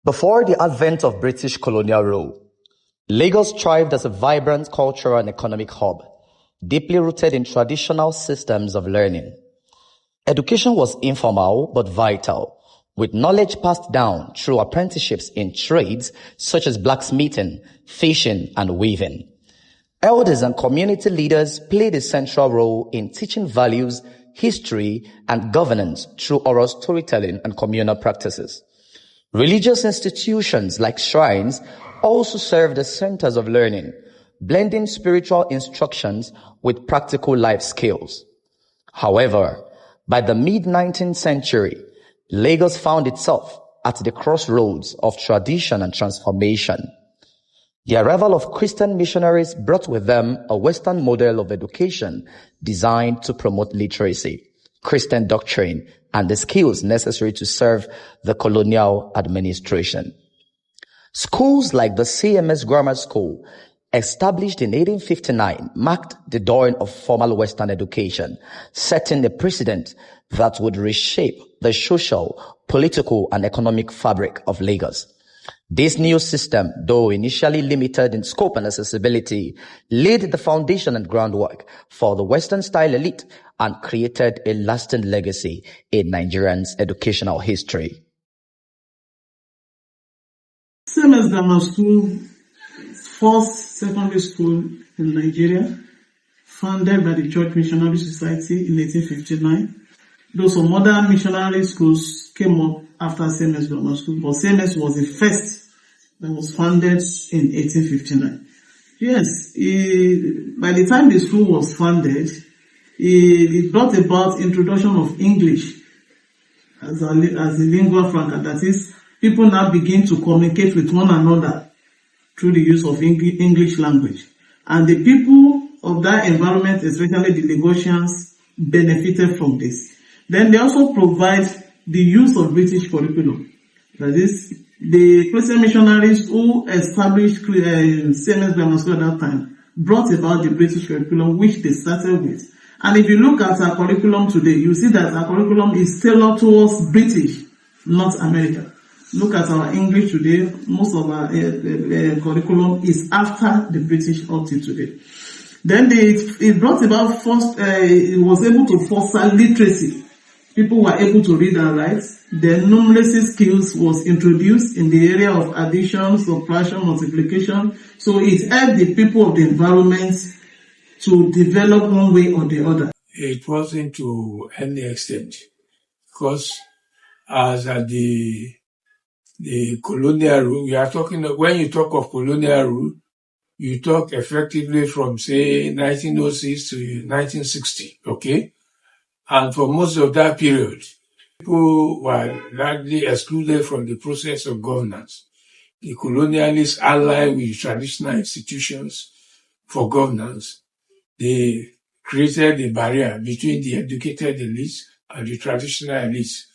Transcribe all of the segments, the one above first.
Before the advent of British colonial rule, Lagos thrived as a vibrant cultural and economic hub, deeply rooted in traditional systems of learning. Education was informal but vital, with knowledge passed down through apprenticeships in trades such as blacksmithing, fishing, and weaving. Elders and community leaders played a central role in teaching values, history, and governance through oral storytelling and communal practices. Religious institutions like shrines also served as centers of learning, blending spiritual instructions with practical life skills. However, by the mid-19th century, Lagos found itself at the crossroads of tradition and transformation. The arrival of Christian missionaries brought with them a Western model of education designed to promote literacy, Christian doctrine, and the skills necessary to serve the colonial administration. Schools like the CMS Grammar School, established in 1859, marked the dawn of formal Western education, setting a precedent that would reshape the social, political, and economic fabric of Lagos. This new system, though initially limited in scope and accessibility, laid the foundation and groundwork for the Western-style elite and created a lasting legacy in Nigerians' educational history. CMS Grammar School, first secondary school in Nigeria, founded by the Church Missionary Society in 1859. Though some other missionary schools came up after CMS Grammar School, but CMS was the first that was founded in 1859. Yes, by the time the school was founded, it brought about introduction of English as a lingua franca. That is, people now begin to communicate with one another through the use of English language. And the people of that environment, especially the Lagosians, benefited from this. Then they also provide the use of British curriculum. That is, the Christian missionaries who established CMS Grammar School at that time brought about the British curriculum, which they started with. And if you look at our curriculum today, you see that our curriculum is tailored towards British, not America. Look at our English today, most of our curriculum is after the British up to today. Then it brought about it was able to foster literacy. People were able to read and write. Then numeracy skills was introduced in the area of addition, subtraction, multiplication. So it helped the people of the environment to develop one way or the other. It wasn't to any extent, because as at the colonial rule, you are talking, when you talk of colonial rule, you talk effectively from, say, 1906 to 1960, okay? And for most of that period, people were largely excluded from the process of governance. The colonialists allied with traditional institutions for governance. They created a barrier between the educated elites and the traditional elites.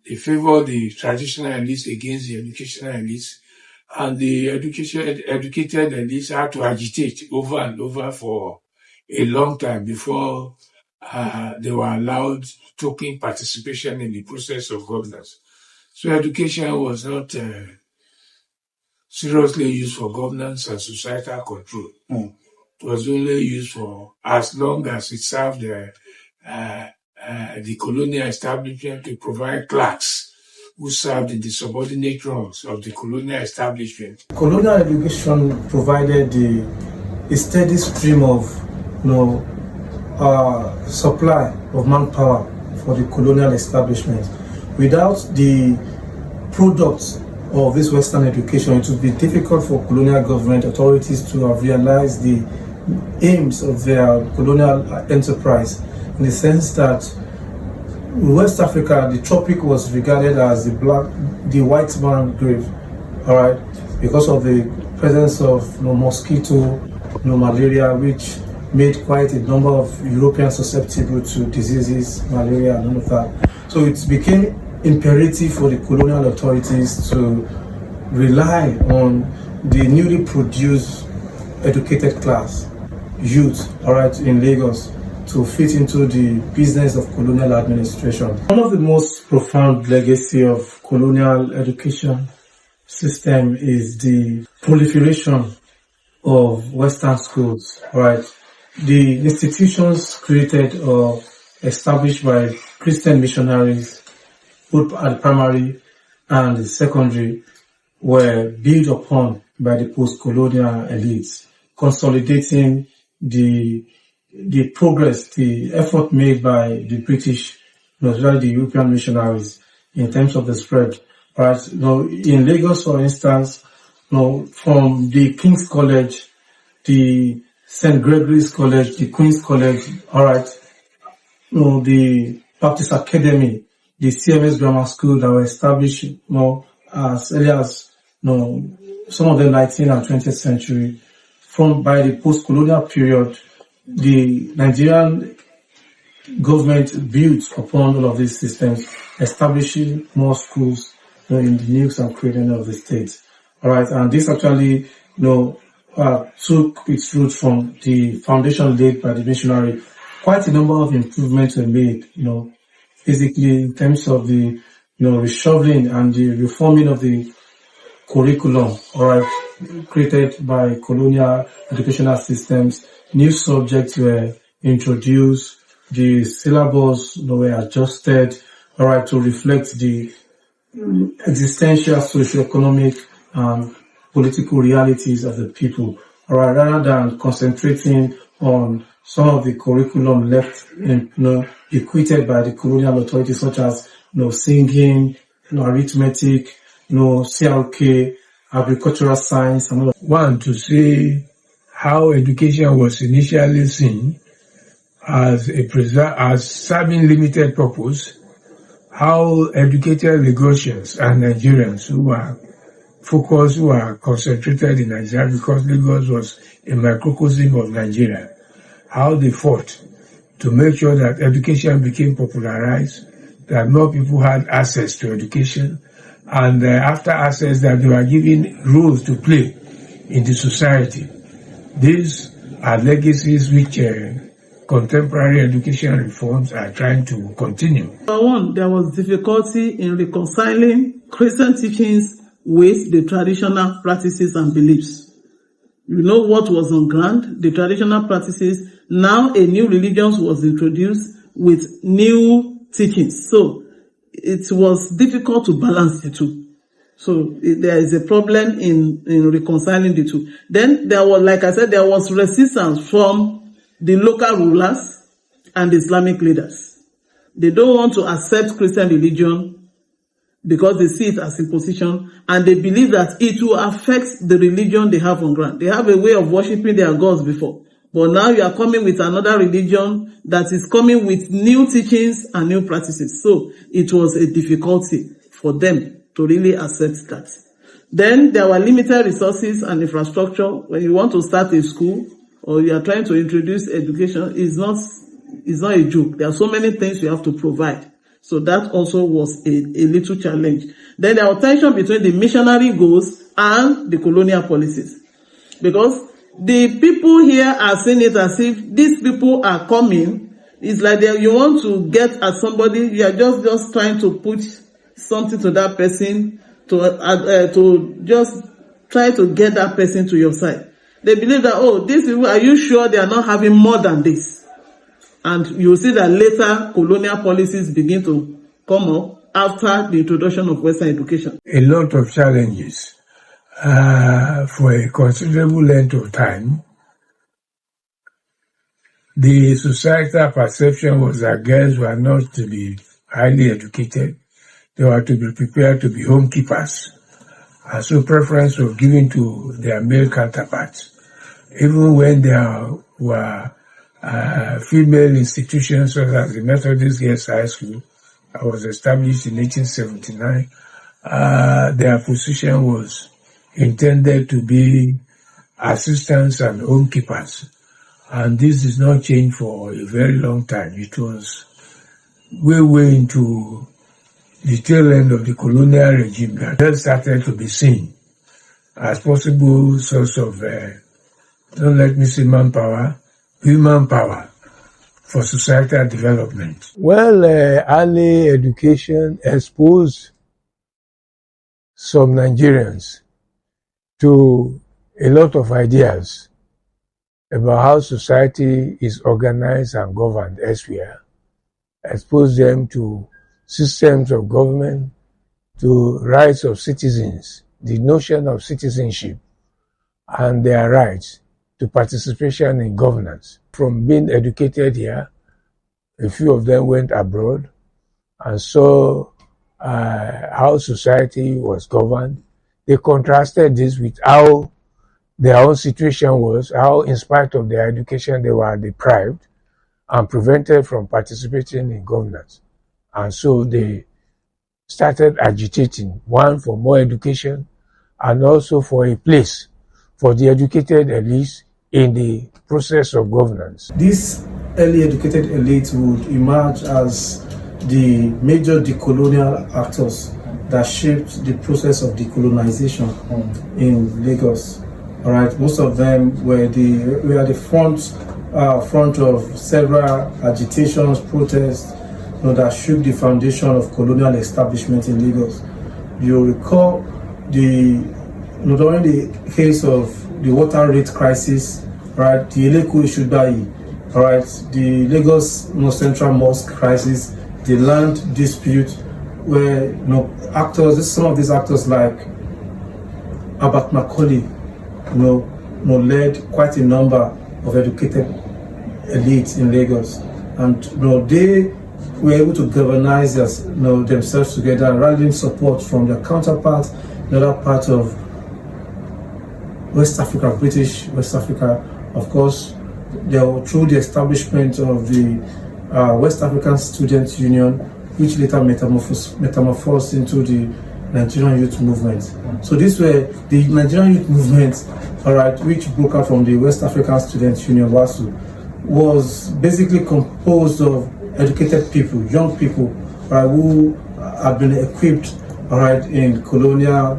They favored the traditional elites against the educational elites, and the educated elites had to agitate over and over for a long time before they were allowed token participation in the process of governance. So education was not seriously used for governance and societal control. It was only used for as long as it served the colonial establishment to provide clerks who served in the subordinate roles of the colonial establishment. Colonial education provided a steady stream of supply of manpower for the colonial establishment. Without the products of this Western education, it would be difficult for colonial government authorities to have realized the aims of their colonial enterprise, in the sense that in West Africa, the tropic was regarded as the white man grave, all right, because of the presence of mosquito, malaria, which made quite a number of Europeans susceptible to diseases, malaria, and all of that. So it became imperative for the colonial authorities to rely on the newly produced educated class, youth, all right, in Lagos, to fit into the business of colonial administration. One of the most profound legacy of colonial education system is the proliferation of Western schools, right? The institutions created or established by Christian missionaries, both at the primary and the secondary, were built upon by the post-colonial elites, consolidating the progress, the effort made by the British, especially the European missionaries, in terms of the spread. Right? In Lagos, for instance, from the King's College, the St. Gregory's College, the Queen's College, all right, the Baptist Academy, the CMS Grammar School that were established, as early as, some of the 19th and 20th century, by the post-colonial period. The Nigerian government built upon all of these systems, establishing more schools in the nooks and crannies of the state. All right, and this actually, took its roots from the foundation laid by the missionary. Quite a number of improvements were made, basically in terms of the, reshuffling and the reforming of the curriculum, all right, created by colonial educational systems. New subjects were introduced, the syllabus were adjusted, all right, to reflect the existential, socioeconomic, and political realities of the people, all right, rather than concentrating on some of the curriculum left, equated by the colonial authorities, such as, singing, arithmetic, CLK, agricultural science, and all. One, to see how education was initially seen as serving limited purpose, how educated Lagosians and Nigerians who were concentrated in Nigeria because Lagos was a microcosm of Nigeria, how they fought to make sure that education became popularized, that more people had access to education, and after access that they were given roles to play in the society. These are legacies which contemporary education reforms are trying to continue. Number one, there was difficulty in reconciling Christian teachings with the traditional practices and beliefs. You know what was on ground, the traditional practices. Now a new religion was introduced with new teachings. So it was difficult to balance the two. So there is a problem in reconciling the two. Then there was, like I said, there was resistance from the local rulers and the Islamic leaders. They don't want to accept Christian religion because they see it as imposition, and they believe that it will affect the religion they have on ground. They have a way of worshiping their gods before. But now you are coming with another religion that is coming with new teachings and new practices. So it was a difficulty for them to really accept that. Then there were limited resources and infrastructure. When you want to start a school or you are trying to introduce education, it's not a joke. There are so many things you have to provide. So that also was a little challenge. Then there was tension between the missionary goals and the colonial policies. Because the people here are seeing it as if these people are coming. It's like you want to get at somebody, you are just trying to put something to that person to just try to get that person to your side. They believe that, these people, are you sure they are not having more than this? And you will see that later colonial policies begin to come up after the introduction of Western education. A lot of challenges. For a considerable length of time, the societal perception was that girls were not to be highly educated. They were to be prepared to be homekeepers. And so preference was given to their male counterparts. Even when there were female institutions such as the Methodist Girls High School that was established in 1879, their position was intended to be assistants and homekeepers. And this did not change for a very long time. It was way into the tail end of the colonial regime that started to be seen as possible source of, don't let me say manpower, human power for societal development. Well, early education exposed some Nigerians to a lot of ideas about how society is organized and governed elsewhere, expose them to systems of government, to rights of citizens, the notion of citizenship, and their rights to participation in governance. From being educated here, a few of them went abroad and saw how society was governed. They contrasted this with how their own situation was, how in spite of their education they were deprived and prevented from participating in governance. And so they started agitating, one, for more education and also for a place for the educated elites in the process of governance. This early educated elite would emerge as the major decolonial actors that shaped the process of decolonization in Lagos. All right, most of them were the front of several agitations, protests, that shook the foundation of colonial establishment in Lagos. You recall during the case of the water rate crisis, right? The Eleku Ishubayi, all right? The Lagos North Central Mosque crisis, the land dispute, where actors, some of these actors like Abat Macaulay, led quite a number of educated elites in Lagos, and they were able to galvanize themselves together, rallying support from their counterparts in other parts of West Africa, British West Africa. Of course, through the establishment of the West African Student Union, which later metamorphosed into the Nigerian Youth Movement. So these were the Nigerian Youth Movement, all right, which broke out from the West African Student Union, WASU, was basically composed of educated people, young people, who have been equipped, all right, in colonial,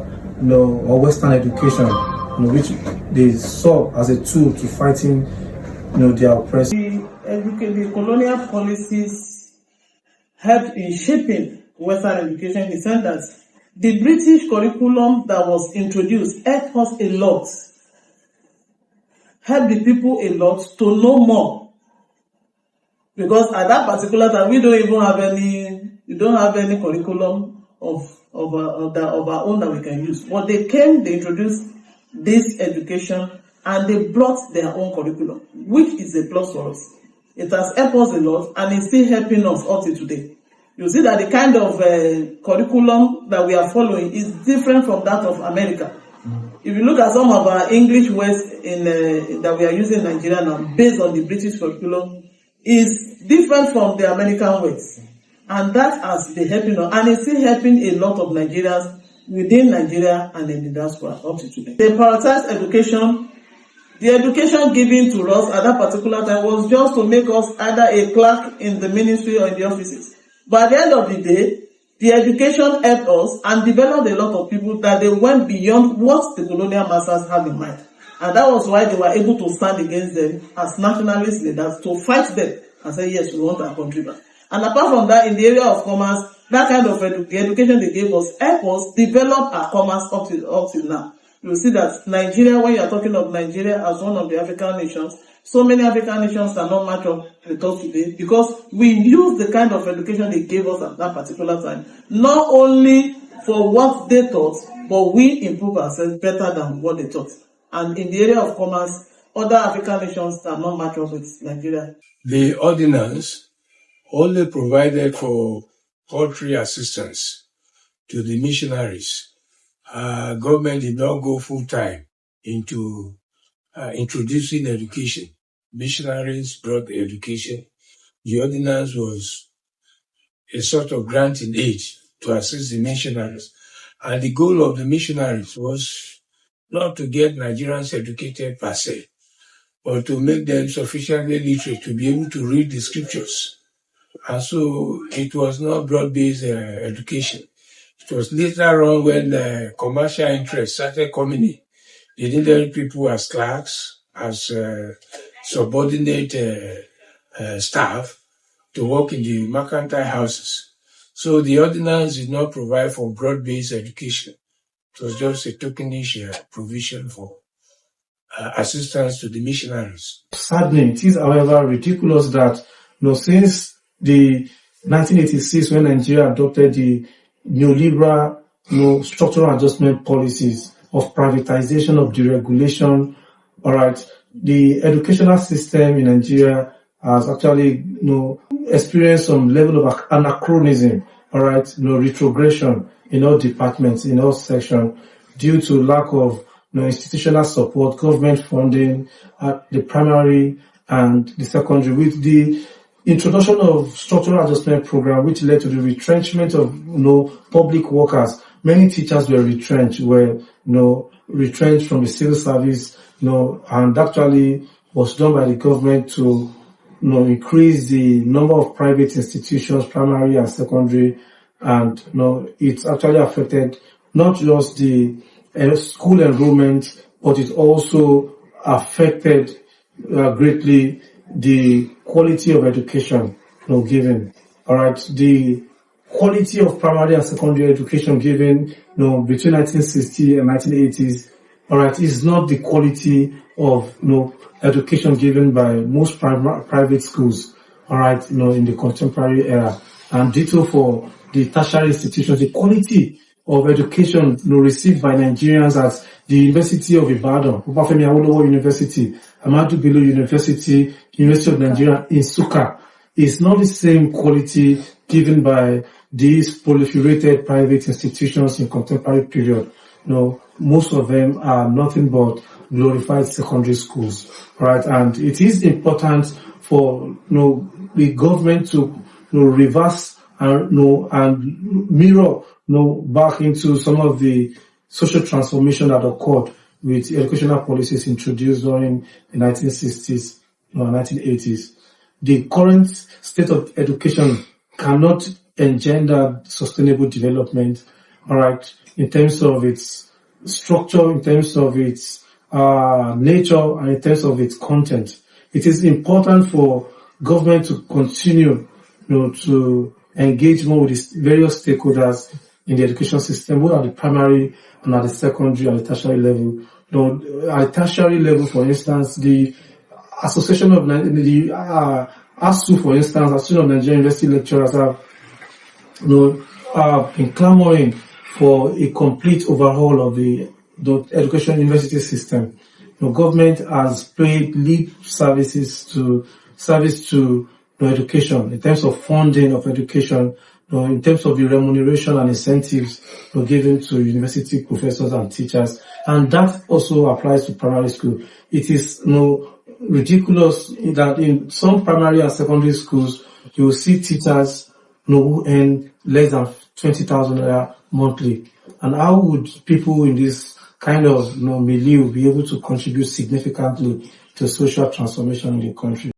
or Western education, which they saw as a tool to fighting, their oppressors. The colonial policies helped in shaping Western education in the sense that the British curriculum that was introduced helped us a lot, helped the people a lot to know more. Because at that particular time, we don't have any curriculum of our own that we can use. But they introduced this education, and they brought their own curriculum, which is a plus for us. It has helped us a lot, and it's still helping us up to today. You see that the kind of curriculum that we are following is different from that of America. If you look at some of our English words that we are using in Nigeria now, based on the British curriculum, is different from the American words. And that has been helping us, and it's still helping a lot of Nigerians within Nigeria and in the diaspora up to today. They prioritize education. The education given to us at that particular time was just to make us either a clerk in the ministry or in the offices. But at the end of the day, the education helped us and developed a lot of people that they went beyond what the colonial masters had in mind. And that was why they were able to stand against them as nationalist leaders, to fight them and say, yes, we want our country back. And apart from that, in the area of commerce, that kind of the education they gave us helped us develop our commerce up till now. You see that Nigeria, when you are talking of Nigeria as one of the African nations, so many African nations are not match up with us today because we use the kind of education they gave us at that particular time, not only for what they taught, but we improve ourselves better than what they taught. And in the area of commerce, other African nations are not match up with Nigeria. The ordinance only provided for poultry assistance to the missionaries. Government did not go full time into introducing education. Missionaries brought education. The ordinance was a sort of grant in aid to assist the missionaries. And the goal of the missionaries was not to get Nigerians educated per se, but to make them sufficiently literate to be able to read the scriptures. And so it was not broad-based education. It was later on when commercial interests started coming in. They needed people as clerks, as subordinate staff to work in the mercantile houses. So the ordinance did not provide for broad-based education. It was just a tokenish provision for assistance to the missionaries. Sadly, it is, however, ridiculous that since the 1986, when Nigeria adopted the neoliberal structural adjustment policies of privatization, of deregulation, all right, the educational system in Nigeria has actually experienced some level of anachronism, all right, retrogression in all departments, in all sections, due to lack of institutional support, government funding at the primary and the secondary, with the introduction of structural adjustment program, which led to the retrenchment of public workers. Many teachers were retrenched from the civil service, and actually was done by the government to increase the number of private institutions, primary and secondary, and it's actually affected not just the school enrollment, but it also affected greatly the quality of education given. All right, the quality of primary and secondary education given between 1960 and 1980s, all right, is not the quality of education given by most private schools, all right, in the contemporary era. And ditto for the tertiary institutions, the quality of education received by Nigerians at the University of Ibadan, Obafemi Awolowo University, Ahmadu Bello University, University of Nigeria in Nsukka, is not the same quality given by these proliferated private institutions in contemporary period. Most of them are nothing but glorified secondary schools, right? And it is important for the government to reverse and mirror back into some of the social transformation that occurred with educational policies introduced during the 1960s and 1980s. The current state of education cannot engender sustainable development, all right, in terms of its structure, in terms of its nature, and in terms of its content. It is important for government to continue to engage more with the various stakeholders in the education system, both at the primary and at the secondary and the tertiary level. At the tertiary level, for instance, the Association of the ASU, for instance, Association of Nigerian University Lecturers have been clamoring for a complete overhaul of the education university system. Government has paid lip service to education in terms of funding of education, in terms of the remuneration and incentives given to university professors and teachers, and that also applies to primary school. It is ridiculous that in some primary and secondary schools you will see teachers who earn less than 20,000 naira monthly. And how would people in this kind of milieu be able to contribute significantly to social transformation in the country?